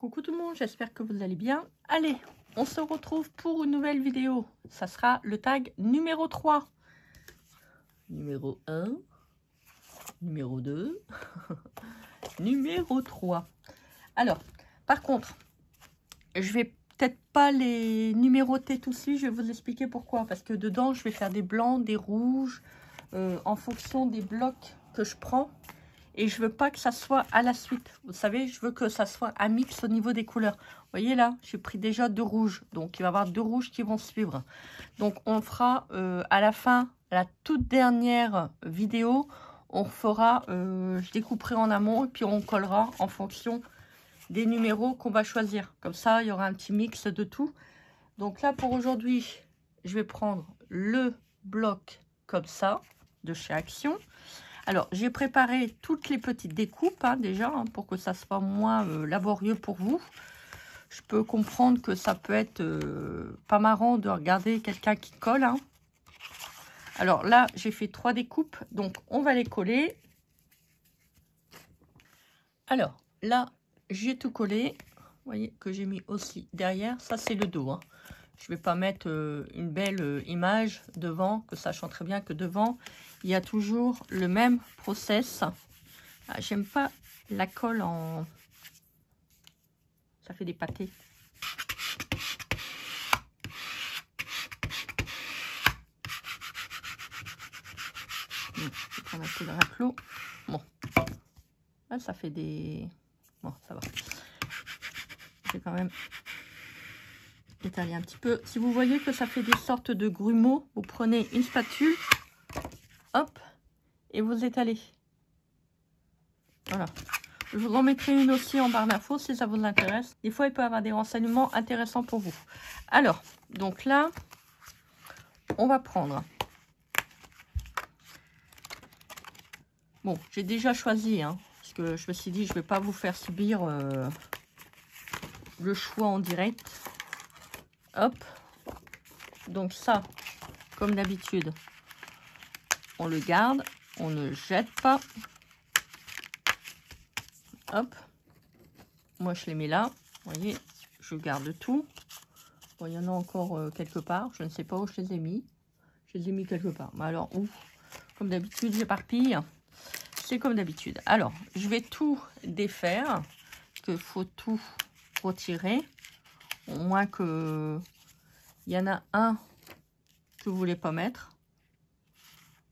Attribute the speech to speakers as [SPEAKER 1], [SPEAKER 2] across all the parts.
[SPEAKER 1] Coucou tout le monde, j'espère que vous allez bien. Allez, on se retrouve pour une nouvelle vidéo. Ça sera le tag numéro 3. Numéro 1, numéro 2, numéro 3. Alors, par contre, je vais peut-être pas les numéroter tout de suite, je vais vous expliquer pourquoi. Parce que dedans, je vais faire des blancs, des rouges, en fonction des blocs que je prends. Et je veux pas que ça soit à la suite. Vous savez, je veux que ça soit un mix au niveau des couleurs. Vous voyez là, j'ai pris déjà 2 rouges. Donc, il va y avoir 2 rouges qui vont suivre. Donc, on fera à la fin, la toute dernière vidéo, on fera, je découperai en amont et puis on collera en fonction des numéros qu'on va choisir. Comme ça, il y aura un petit mix de tout. Donc là, pour aujourd'hui, je vais prendre le bloc comme ça, de chez Action. Alors, j'ai préparé toutes les petites découpes, déjà, pour que ça soit moins laborieux pour vous. Je peux comprendre que ça peut être pas marrant de regarder quelqu'un qui colle. Alors là, j'ai fait 3 découpes, donc on va les coller. Alors, là, j'ai tout collé. Vous voyez que j'ai mis aussi derrière. Ça, c'est le dos. Je ne vais pas mettre une belle image devant, que sachant très bien que devant, il y a toujours le même process. Ah, j'aime pas la colle en... Ça fait des pâtés. Je vais prendre un peu de raclot. Bon. Là, ça fait des... Bon, ça va. Je vais quand même étaler un petit peu. Si vous voyez que ça fait des sortes de grumeaux, vous prenez une spatule, hop, et vous étalez. Voilà. Je vous en mettrai une aussi en barre d'infos si ça vous intéresse. Des fois, il peut y avoir des renseignements intéressants pour vous. Alors, donc là, on va prendre... Bon, j'ai déjà choisi, parce que je me suis dit, je ne vais pas vous faire subir le choix en direct. Hop. Donc ça, comme d'habitude, on le garde, on ne jette pas. Hop. Moi, je les mets là. Vous voyez, je garde tout. Bon, il y en a encore quelque part. Je ne sais pas où je les ai mis. Je les ai mis quelque part. Mais alors, où? Comme d'habitude, j'éparpille. C'est comme d'habitude. Alors, je vais tout défaire. Parce qu'il faut tout retirer. Au moins que... Il y en a un que vous voulez pas mettre.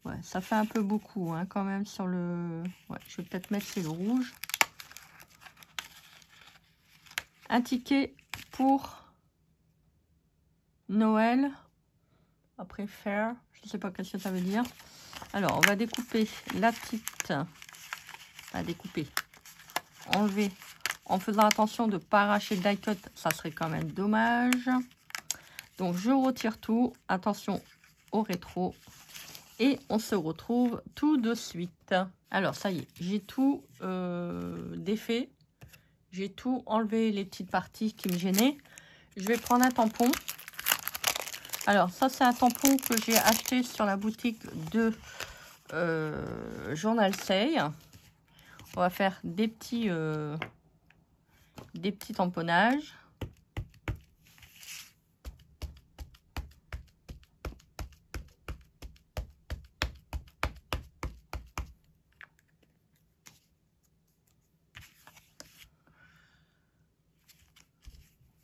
[SPEAKER 1] Ouais, ça fait un peu beaucoup, quand même, sur le... Ouais, je vais peut-être mettre le rouge. Un ticket pour Noël. Après, faire. Je ne sais pas ce que ça veut dire. Alors, on va découper la petite... Pas découper. Enlever. En faisant attention de ne pas arracher le die-cut. Ça serait quand même dommage. Donc, je retire tout. Attention au rétro. Et on se retrouve tout de suite. Alors, ça y est. J'ai tout défait. J'ai tout enlevé, les petites parties qui me gênaient. Je vais prendre un tampon. Alors, ça, c'est un tampon que j'ai acheté sur la boutique de Journal Say. On va faire des petits tamponnages.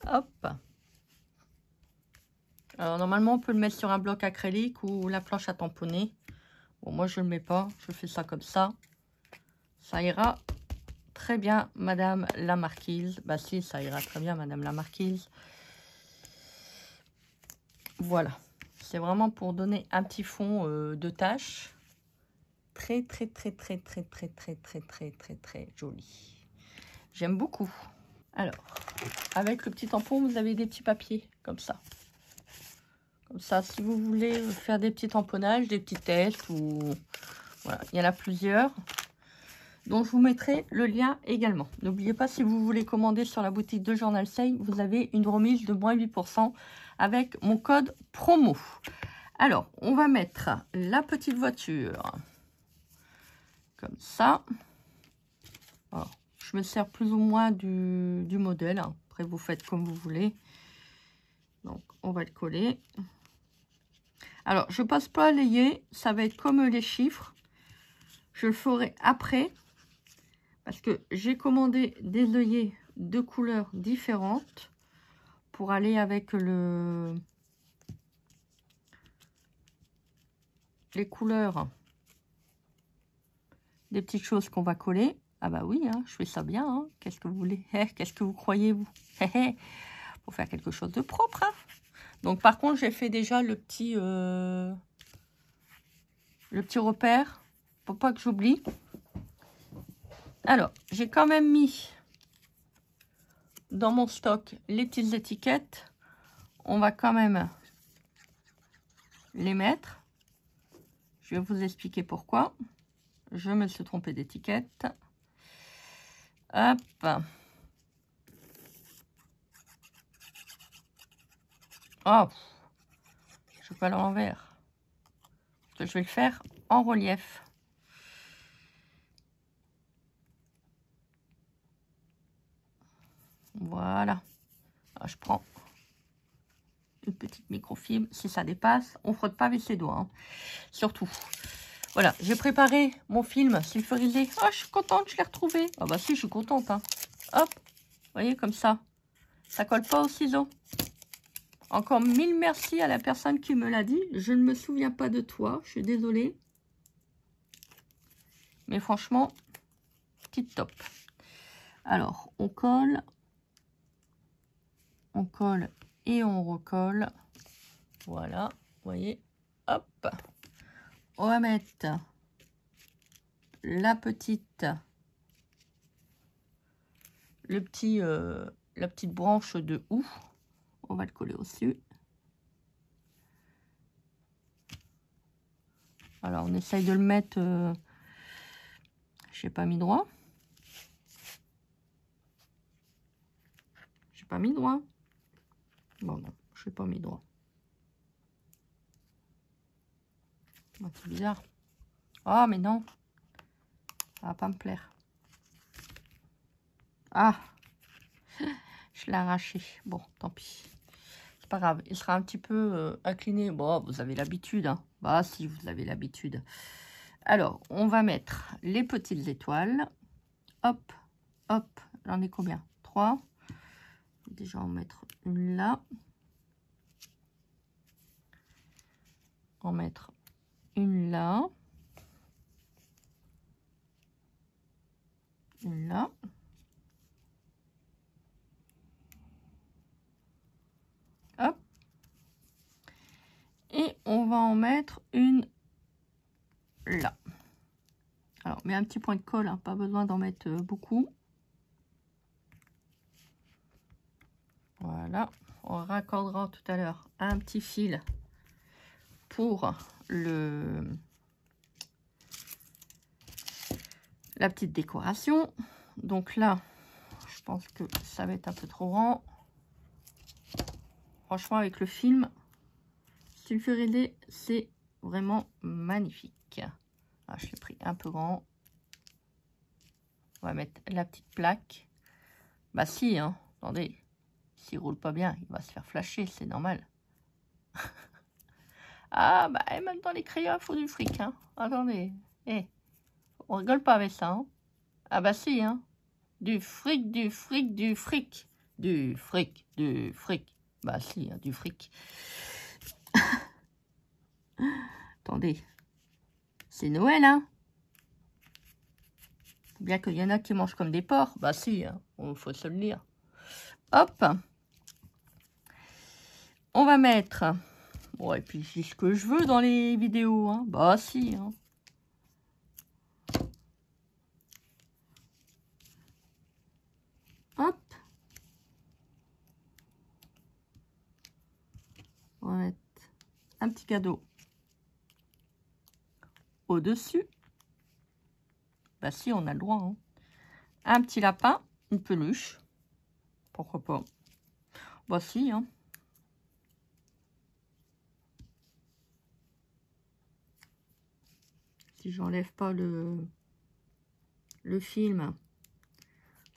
[SPEAKER 1] Hop. Alors, normalement, on peut le mettre sur un bloc acrylique ou la planche à tamponner. Bon, moi, je ne le mets pas. Je fais ça comme ça. Ça ira très bien, Madame la Marquise. Bah si, ça ira très bien, Madame la Marquise. Voilà. C'est vraiment pour donner un petit fond de tache. Très, très, très, très, très, très, très, très, très, très, très joli. J'aime beaucoup. Alors, avec le petit tampon, vous avez des petits papiers, comme ça. Comme ça, si vous voulez faire des petits tamponnages, des petits tests, ou... Voilà, il y en a plusieurs. Donc, je vous mettrai le lien également. N'oubliez pas, si vous voulez commander sur la boutique de Journal Say, vous avez une remise de moins 8% avec mon code promo. Alors, on va mettre la petite voiture. Comme ça. Alors, je me sers plus ou moins du modèle. Après, vous faites comme vous voulez. Donc, on va le coller. Alors, je passe pas à l'œillet. Ça va être comme les chiffres. Je le ferai après. Parce que j'ai commandé des œillets de couleurs différentes. Pour aller avec les couleurs des petites choses qu'on va coller. Ah bah oui, hein, je fais ça bien. Hein. Qu'est-ce que vous voulez? Qu'est-ce que vous croyez, vous? Pour faire quelque chose de propre. Hein. Donc, par contre, j'ai fait déjà le petit repère. Pour pas que j'oublie. Alors, j'ai quand même mis dans mon stock les petites étiquettes. On va quand même les mettre. Je vais vous expliquer pourquoi. Je me suis trompée d'étiquette. Hop. Oh. Je vais pas l'envers. Je vais le faire en relief. Voilà. Alors, je prends une petite microfibre. Si ça dépasse, on frotte pas avec ses doigts. Hein. Surtout. Voilà, j'ai préparé mon film sulfurisé. Oh, je suis contente, je l'ai retrouvé. Ah bah si, je suis contente. Hein. Hop, vous voyez, comme ça. Ça colle pas au ciseau. Encore 1000 merci à la personne qui me l'a dit. Je ne me souviens pas de toi, je suis désolée. Mais franchement, tip top. Alors, on colle et on recolle. Voilà, vous voyez. Hop. On va mettre la petite branche de houx. On va le coller au-dessus. Alors, on essaye de le mettre... j'ai pas mis droit. J'ai pas mis droit. Bon, non, je n'ai pas mis droit. Oh, c'est bizarre. Ah, mais non. Ça va pas me plaire. Ah, je l'ai arraché. Bon, tant pis. C'est pas grave. Il sera un petit peu incliné. Bon, vous avez l'habitude. Hein. Bah, si, vous avez l'habitude. Alors, on va mettre les petites étoiles. Hop, hop. J'en ai combien? 3. Déjà, on va mettre une là. On va mettre une là. Une là. Hop. Et on va en mettre une là. Alors, mais un petit point de colle, hein, pas besoin d'en mettre beaucoup. Voilà. On raccordera tout à l'heure un petit fil pour la petite décoration. Donc là, je pense que ça va être un peu trop grand. Franchement, avec le film sulfurisé, c'est vraiment magnifique. Ah, je l'ai pris un peu grand. On va mettre la petite plaque. Bah si, hein. Attendez. S'il roule pas bien, il va se faire flasher, c'est normal. Ah, bah même dans les crayons, il faut du fric, hein. Attendez. On rigole pas avec ça, hein. Ah bah si, hein. Du fric, du fric, du fric. Du fric, du fric. Bah si, hein, du fric. Attendez. C'est Noël, hein. Bien qu'il y en a qui mangent comme des porcs. Bah si, hein. Faut se le dire. Hop. On va mettre... Bon, et puis c'est ce que je veux dans les vidéos, hein. Bah si, hein. Hop. On va mettre un petit cadeau au-dessus. Bah si, on a le droit, hein. Un petit lapin, une peluche. Pourquoi pas. Bah si, hein. Si j'enlève pas le film,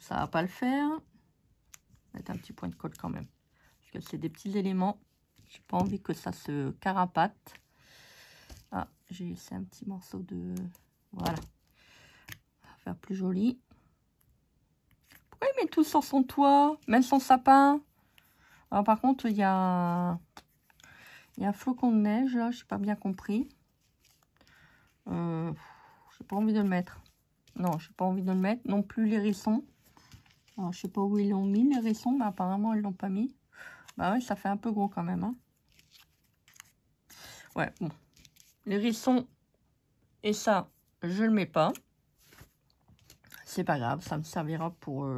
[SPEAKER 1] Ça va pas le faire. Mettre un petit point de colle quand même. Parce que c'est des petits éléments. J'ai pas envie que ça se carapate. Ah, j'ai laissé un petit morceau de... Voilà. On va faire plus joli. Pourquoi il met tout sur son toit, même son sapin? Alors par contre, il y a un flocon de neige, là, j'ai pas bien compris. J'ai pas envie de le mettre. Non, j'ai pas envie de le mettre. Non plus les hérissons. Alors, je sais pas où ils l'ont mis, les hérissons, mais apparemment, ils l'ont pas mis. Bah ouais, ça fait un peu gros quand même. Hein. Ouais, bon. Les hérissons et ça, je le mets pas. C'est pas grave, ça me servira pour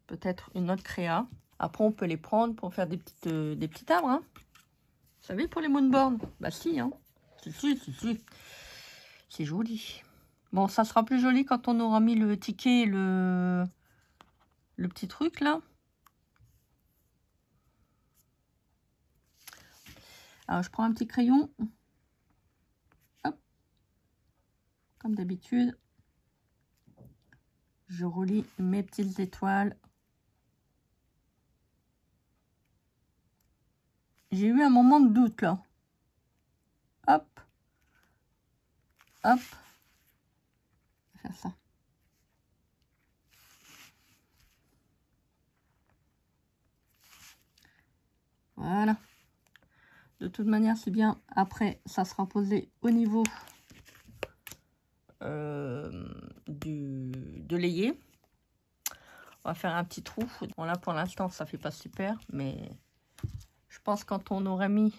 [SPEAKER 1] peut-être une autre créa. Après, on peut les prendre pour faire des petits arbres. Hein. Vous savez, pour les moonborn. Bah si, hein. Si. C'est joli. Bon, ça sera plus joli quand on aura mis le ticket et le petit truc, là. Alors, je prends un petit crayon. Hop. Comme d'habitude. Je relie mes petites étoiles. J'ai eu un moment de doute, là. Hop. Hop. On va faire ça. Voilà. De toute manière, c'est bien. Après, ça sera posé au niveau de l'ayé. On va faire un petit trou. Bon, là, pour l'instant, ça fait pas super. Mais je pense quand on aura mis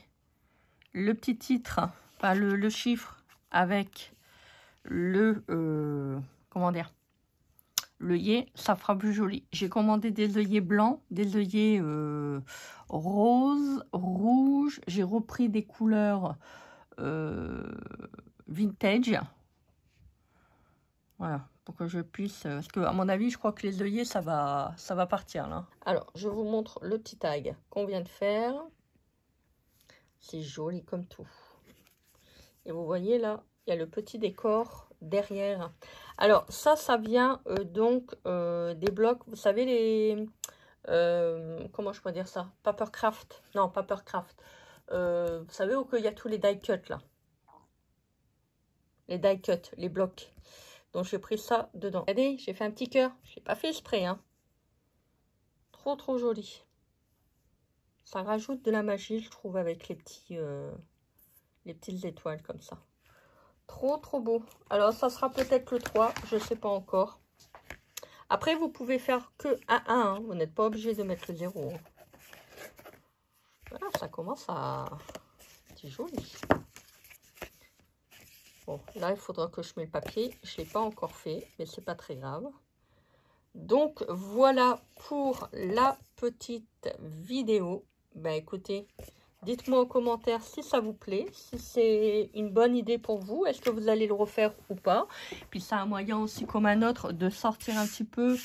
[SPEAKER 1] le petit titre, enfin le chiffre avec le... comment dire, l'œillet, ça fera plus joli. J'ai commandé des œillets blancs, des œillets roses, rouges. J'ai repris des couleurs vintage. Voilà, pour que je puisse... Parce que à mon avis, je crois que les œillets, ça va partir là. Alors, je vous montre le petit tag qu'on vient de faire. C'est joli comme tout. Et vous voyez là, il y a le petit décor derrière. Alors, ça vient donc des blocs, vous savez, les... comment je pourrais dire ça? Papercraft. Non, Papercraft. Vous savez où il y a tous les die cut là? Les die cut, les blocs. Donc, j'ai pris ça dedans. Regardez, j'ai fait un petit cœur. Je l'ai pas fait exprès, hein. Trop joli. Ça rajoute de la magie, je trouve, avec les petites étoiles comme ça. Trop beau. Alors, ça sera peut-être le 3, je sais pas encore. Après, vous pouvez faire que un 1. Hein. Vous n'êtes pas obligé de mettre le 0. Hein. Voilà, ça commence à... C'est joli. Bon, là, il faudra que je mette le papier. Je ne l'ai pas encore fait, mais c'est pas très grave. Donc, voilà pour la petite vidéo. Ben, écoutez, dites-moi en commentaire si ça vous plaît, si c'est une bonne idée pour vous. Est-ce que vous allez le refaire ou pas? Puis, c'est un moyen aussi comme un autre de sortir un petit peu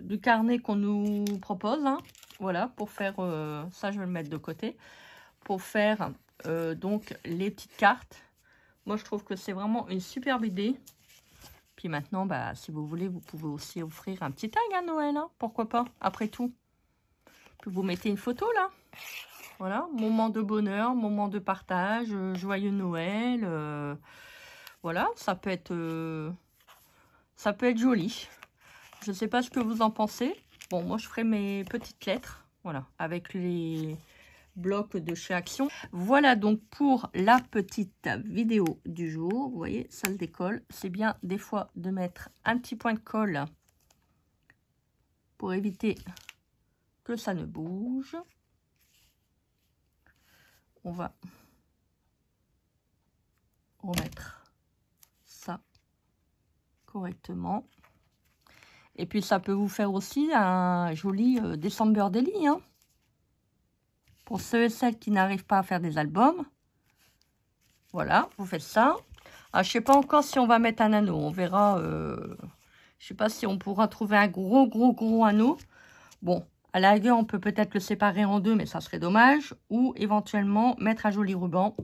[SPEAKER 1] du carnet qu'on nous propose. Hein. Voilà, pour faire... ça, je vais le mettre de côté. Pour faire... donc les petites cartes. Moi je trouve que c'est vraiment une superbe idée. Puis maintenant, bah, si vous voulez, vous pouvez aussi offrir un petit tag à Noël, hein, pourquoi pas, après tout. Puis vous mettez une photo là. Voilà, moment de bonheur, moment de partage, joyeux Noël. Voilà, ça peut être joli. Je ne sais pas ce que vous en pensez. Bon, moi je ferai mes petites lettres, voilà, avec les bloc de chez Action. Voilà donc pour la petite vidéo du jour. Vous voyez, ça le décolle. C'est bien des fois de mettre un petit point de colle pour éviter que ça ne bouge. On va remettre ça correctement. Et puis ça peut vous faire aussi un joli December Daily, hein. Pour ceux et celles qui n'arrivent pas à faire des albums, voilà, vous faites ça. Ah, je ne sais pas encore si on va mettre un anneau. On verra. Je ne sais pas si on pourra trouver un gros anneau. Bon, à la rigueur, on peut peut-être le séparer en deux, mais ça serait dommage. Ou éventuellement mettre un joli ruban.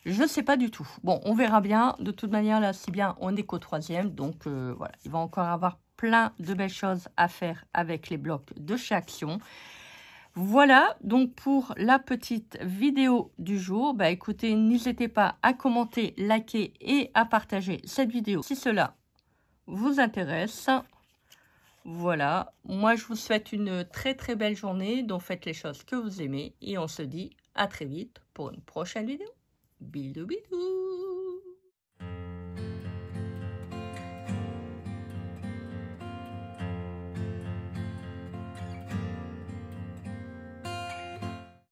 [SPEAKER 1] Je ne sais pas du tout. Bon, on verra bien. De toute manière, là, si bien, on n'est qu'au 3e. Donc, voilà, il va encore avoir plein de belles choses à faire avec les blocs de chez Action. Voilà, donc pour la petite vidéo du jour. Bah, écoutez, n'hésitez pas à commenter, liker et à partager cette vidéo si cela vous intéresse. Voilà, moi, je vous souhaite une très, très belle journée. Donc, faites les choses que vous aimez. Et on se dit à très vite pour une prochaine vidéo. Bisous, bisous.